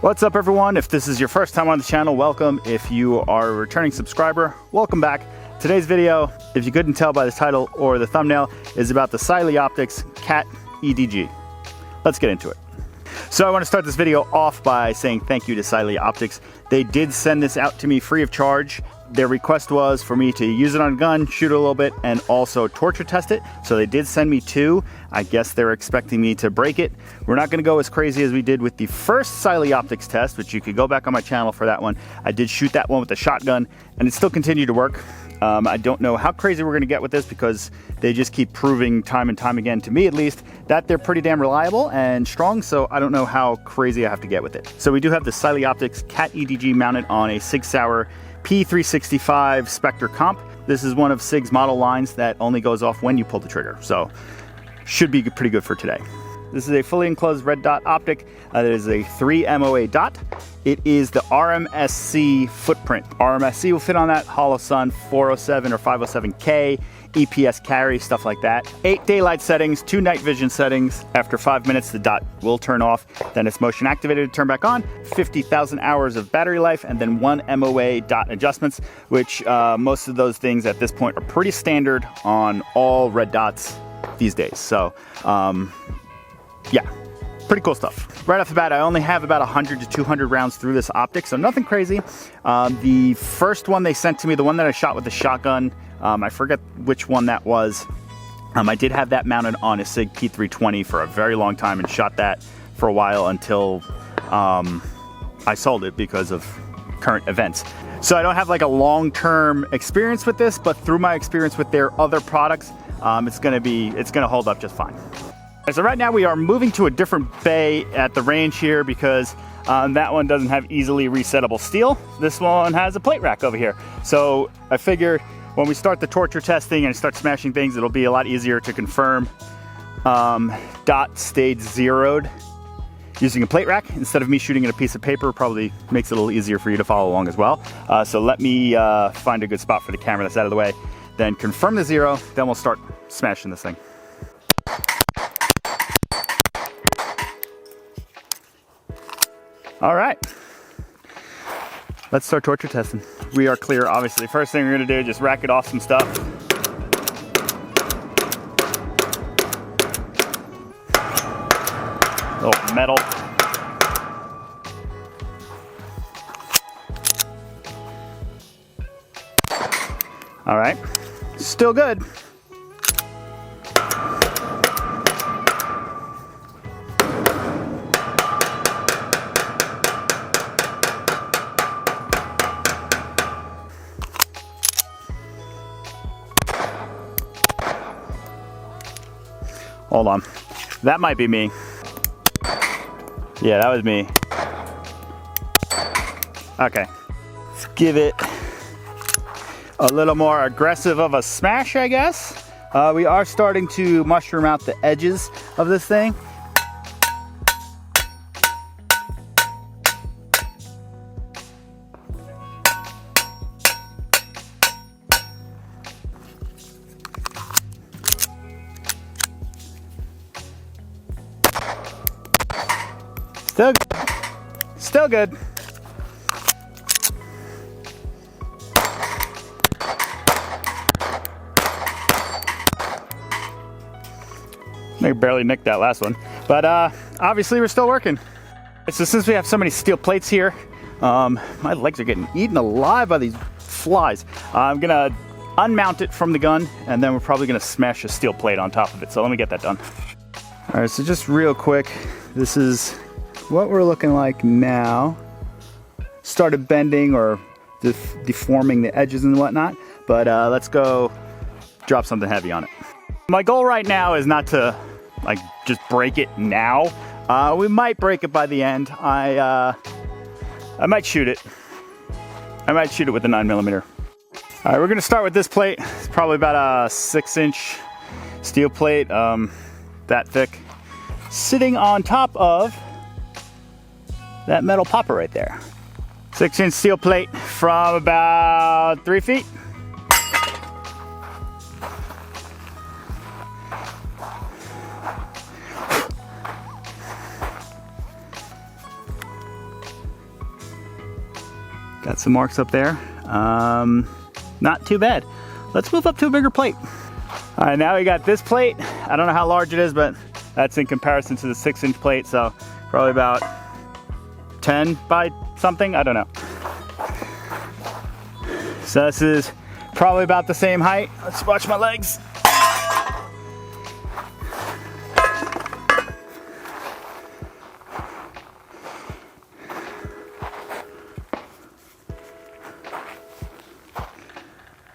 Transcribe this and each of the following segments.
What's up everyone? If this is your first time on the channel, welcome. If you are a returning subscriber, welcome back. Today's video, if you couldn't tell by the title or the thumbnail, is about the Cyelee Optics Cat EDG. Let's get into it. So I want to start this video off by saying thank you to Cyelee Optics. They did send this out to me free of charge. Their request was for me to use it on a gun, shoot it a little bit, and also torture test it. So they did send me two. I guess they're expecting me to break it. We're not going to go as crazy as we did with the first Cyelee Optics test, which you could go back on my channel for that one. I did shoot that one with a shotgun, and it still continued to work. I don't know how crazy we're going to get with this because they just keep proving time and time again, to me at least, that they're pretty damn reliable and strong, so I don't know how crazy I have to get with it. So we do have the Cyelee Optics Cat EDG mounted on a Sig Sauer P365 Spectre comp. This is one of Sig's model lines that only goes off when you pull the trigger, so should be pretty good for today. This is a fully enclosed red dot optic. That is a 3 MOA dot. It is the RMSC footprint. RMSC will fit on that, Holosun 407 or 507K, EPS carry, stuff like that. 8 daylight settings, 2 night vision settings. After 5 minutes, the dot will turn off. Then it's motion activated to turn back on. 50,000 hours of battery life, and then 1 MOA dot adjustments, which most of those things at this point are pretty standard on all red dots these days. So, yeah, pretty cool stuff. Right off the bat, I only have about 100 to 200 rounds through this optic, so nothing crazy. The first one they sent to me, the one that I shot with the shotgun, I forget which one that was. I did have that mounted on a Sig P320 for a very long time and shot that for a while until I sold it because of current events. So I don't have like a long-term experience with this, but through my experience with their other products, it's gonna hold up just fine. So right now we are moving to a different bay at the range here because that one doesn't have easily resettable steel. This one has a plate rack over here. So I figure when we start the torture testing and start smashing things, it'll be a lot easier to confirm dot stayed zeroed using a plate rack instead of me shooting at a piece of paper. Probably makes it a little easier for you to follow along as well. So let me find a good spot for the camera that's out of the way, then confirm the zero, then we'll start smashing this thing. All right, let's start torture testing. We are clear, obviously. First thing we're gonna do is just rack it off some stuff. A little metal. All right, still good. Hold on, that might be me. Yeah, that was me. Okay, let's give it a little more aggressive of a smash, I guess. We are starting to mushroom out the edges of this thing. Still good. Still good. I barely nicked that last one, but obviously we're still working. So since we have so many steel plates here, my legs are getting eaten alive by these flies. I'm gonna unmount it from the gun, and then we're probably gonna smash a steel plate on top of it. So let me get that done. All right, so just real quick, this is what we're looking like now. Started bending or deforming the edges and whatnot, but let's go drop something heavy on it. My goal right now is not to like just break it now. We might break it by the end. I might shoot it. I might shoot it with a 9mm. All right, we're gonna start with this plate. It's probably about a 6-inch steel plate, that thick, sitting on top of that metal popper right there. 6-inch steel plate from about 3 feet. Got some marks up there. Not too bad. Let's move up to a bigger plate. All right, now we got this plate. I don't know how large it is, but that's in comparison to the 6-inch plate, so probably about 10 by something, I don't know. So this is probably about the same height. Let's watch my legs.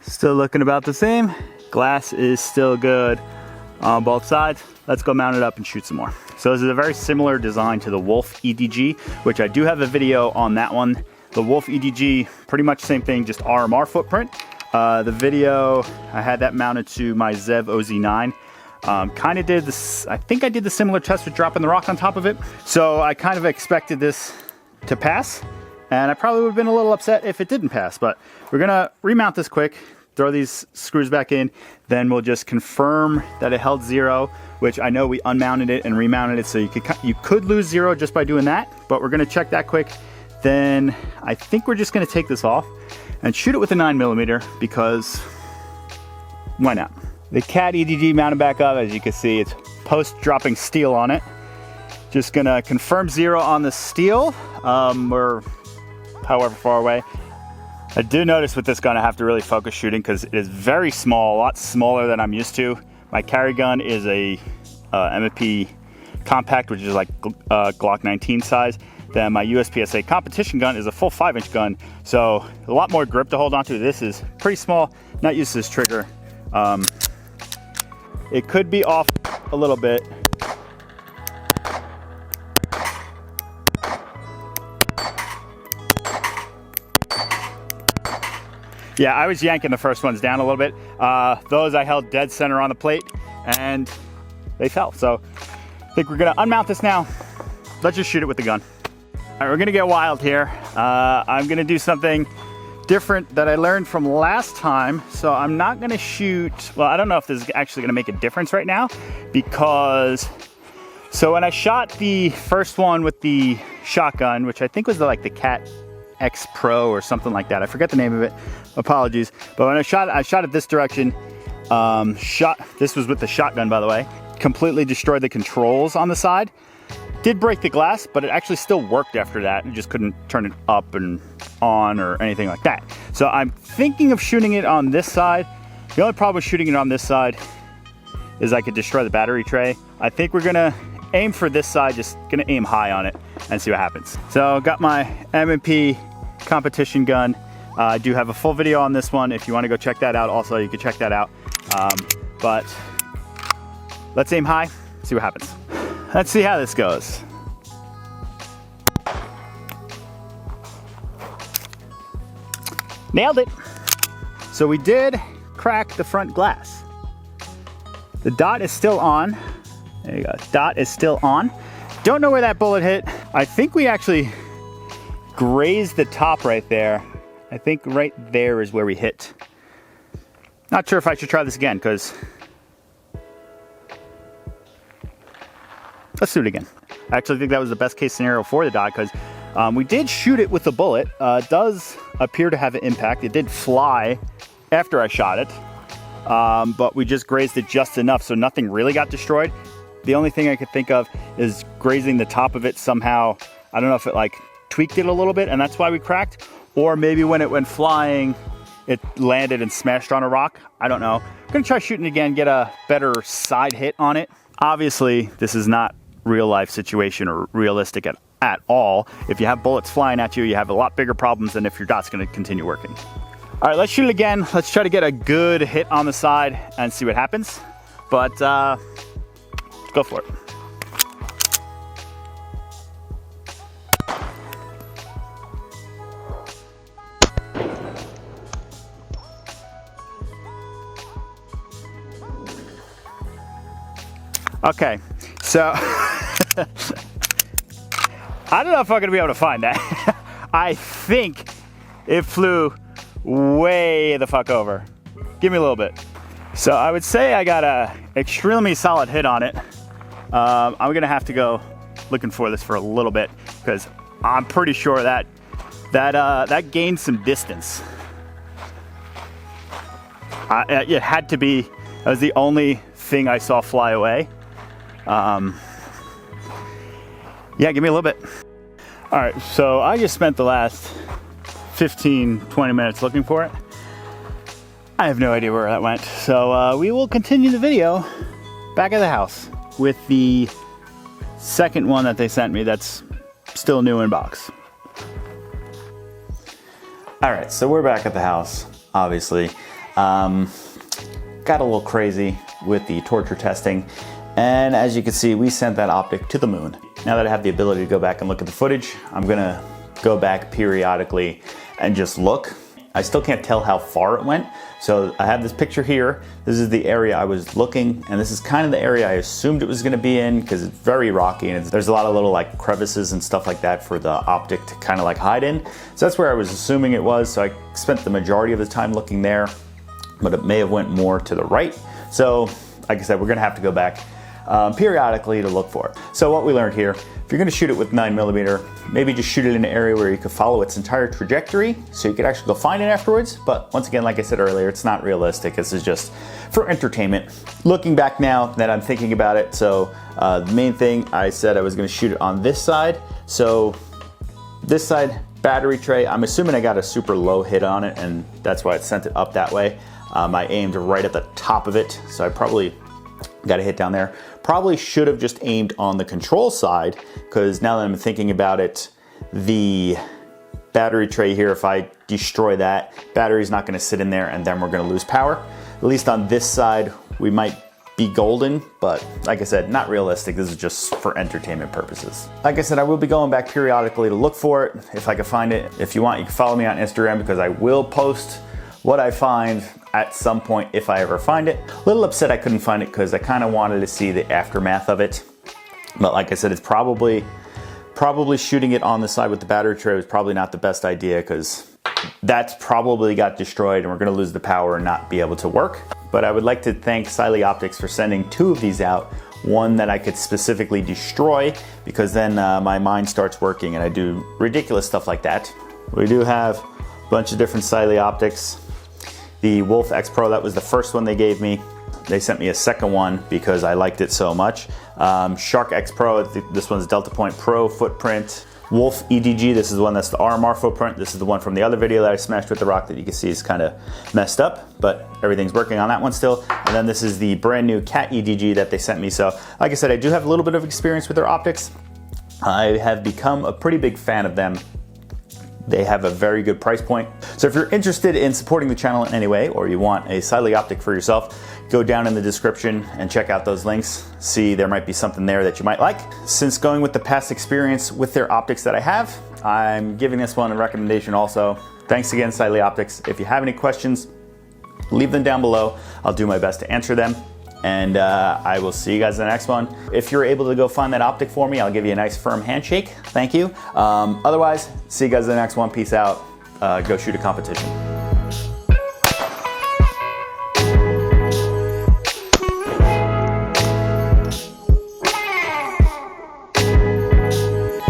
Still looking about the same. Glass is still good on both sides. Let's go mount it up and shoot some more. So this is a very similar design to the Wolf EDG, which I do have a video on that one. The Wolf EDG, pretty much same thing, just RMR footprint. The video, I had that mounted to my Zev OZ9. Kind of did this, I think I did the similar test with dropping the rock on top of it. So I kind of expected this to pass, and I probably would have been a little upset if it didn't pass, but we're gonna remount this quick, throw these screws back in, then we'll just confirm that it held 0, which I know we unmounted it and remounted it, so you could lose 0 just by doing that, but we're gonna check that quick. Then I think we're just gonna take this off and shoot it with a 9mm, because why not? The Cat EDG mounted back up. As you can see, it's post-dropping steel on it. Just gonna confirm 0 on the steel. We're however far away. I do notice with this gun I have to really focus shooting because it is very small, a lot smaller than I'm used to. My carry gun is a MFP compact, which is like Glock 19 size. Then my USPSA competition gun is a full 5-inch gun, so a lot more grip to hold onto. This is pretty small, not used to this trigger. It could be off a little bit. Yeah, I was yanking the first ones down a little bit. Those I held dead center on the plate and they fell. So I think we're gonna unmount this now. Let's just shoot it with the gun. All right, we're gonna get wild here. I'm gonna do something different that I learned from last time. So I'm not gonna shoot, well, I don't know if this is actually gonna make a difference right now, because, so when I shot the first one with the shotgun, which I think was like the Cat X Pro or something like that. I forget the name of it. Apologies. But when I shot it this direction. This was with the shotgun, by the way. Completely destroyed the controls on the side. Did break the glass, but it actually still worked after that. You just couldn't turn it up and on or anything like that. So I'm thinking of shooting it on this side. The only problem with shooting it on this side is I could destroy the battery tray. I think we're gonna aim for this side, just gonna aim high on it and see what happens. So got my M&P competition gun. I do have a full video on this one. If you wanna go check that out, also you can check that out. But let's aim high, see what happens. Let's see how this goes. Nailed it. So we did crack the front glass. The dot is still on. There you go, dot is still on. Don't know where that bullet hit. I think we actually grazed the top right there. I think right there is where we hit. Not sure if I should try this again, because let's do it again. I actually think that was the best case scenario for the dot, because we did shoot it with the bullet. It does appear to have an impact. It did fly after I shot it, but we just grazed it just enough so nothing really got destroyed. The only thing I could think of is grazing the top of it somehow. I don't know if it like tweaked it a little bit and that's why we cracked, or maybe when it went flying, it landed and smashed on a rock. I don't know. I'm gonna try shooting again, get a better side hit on it. Obviously, this is not real life situation or realistic at all. If you have bullets flying at you, you have a lot bigger problems than if your dot's gonna continue working. All right, let's shoot it again. Let's try to get a good hit on the side and see what happens. But go for it. Okay, so I don't know if I'm gonna be able to find that. I think it flew way the fuck over. Give me a little bit. So I would say I got a extremely solid hit on it. I'm gonna have to go looking for this for a little bit because I'm pretty sure that that gained some distance. It had to be, that was the only thing I saw fly away. Yeah, give me a little bit. All right, so I just spent the last 15-20 minutes looking for it. I have no idea where that went. So we will continue the video back at the house with the second one that they sent me that's still new in box. All right, so we're back at the house, obviously. Got a little crazy with the torture testing, and as you can see, we sent that optic to the moon. Now that I have the ability to go back and look at the footage, I'm gonna go back periodically and just look. I still can't tell how far it went, so I have this picture here. This is the area I was looking, and this is kind of the area I assumed it was gonna be in because it's very rocky and there's a lot of little like crevices and stuff like that for the optic to kind of like hide in. So that's where I was assuming it was, so I spent the majority of the time looking there, but it may have went more to the right. So like I said, we're gonna have to go back periodically to look for it. So what we learned here, if you're gonna shoot it with 9mm, maybe just shoot it in an area where you could follow its entire trajectory so you could actually go find it afterwards. But once again, like I said earlier, it's not realistic. This is just for entertainment. Looking back now that I'm thinking about it, so the main thing I said I was gonna shoot it on this side. So this side, battery tray, I'm assuming I got a super low hit on it and that's why it sent it up that way. I aimed right at the top of it, so I probably got a hit down there. Probably should have just aimed on the control side, because now that I'm thinking about it, the battery tray here, if I destroy that, battery's not gonna sit in there and then we're gonna lose power. At least on this side, we might be golden, but like I said, not realistic. This is just for entertainment purposes. Like I said, I will be going back periodically to look for it if I can find it. If you want, you can follow me on Instagram because I will post what I find at some point if I ever find it. A little upset I couldn't find it because I kind of wanted to see the aftermath of it. But like I said, it's probably shooting it on the side with the battery tray was probably not the best idea because that's probably got destroyed and we're gonna lose the power and not be able to work. But I would like to thank Cyelee Optics for sending 2 of these out. One that I could specifically destroy because then my mind starts working and I do ridiculous stuff like that. We do have a bunch of different Cyelee Optics. The Wolf X Pro, that was the first one they gave me. They sent me a second one because I liked it so much. Shark X Pro, this one's Delta Point Pro footprint. Wolf EDG, this is the one that's the RMR footprint. This is the one from the other video that I smashed with the rock that you can see is kind of messed up, but everything's working on that one still. And then this is the brand new Cat EDG that they sent me. So like I said, I do have a little bit of experience with their optics. I have become a pretty big fan of them. They have a very good price point. So if you're interested in supporting the channel in any way, or you want a Cyelee optic for yourself, go down in the description and check out those links. See, there might be something there that you might like. Since going with the past experience with their optics that I have, I'm giving this one a recommendation also. Thanks again, Cyelee Optics. If you have any questions, leave them down below. I'll do my best to answer them. And I will see you guys in the next one. If you're able to go find that optic for me, I'll give you a nice firm handshake. Thank you. Otherwise, see you guys in the next one. Peace out. Go shoot a competition.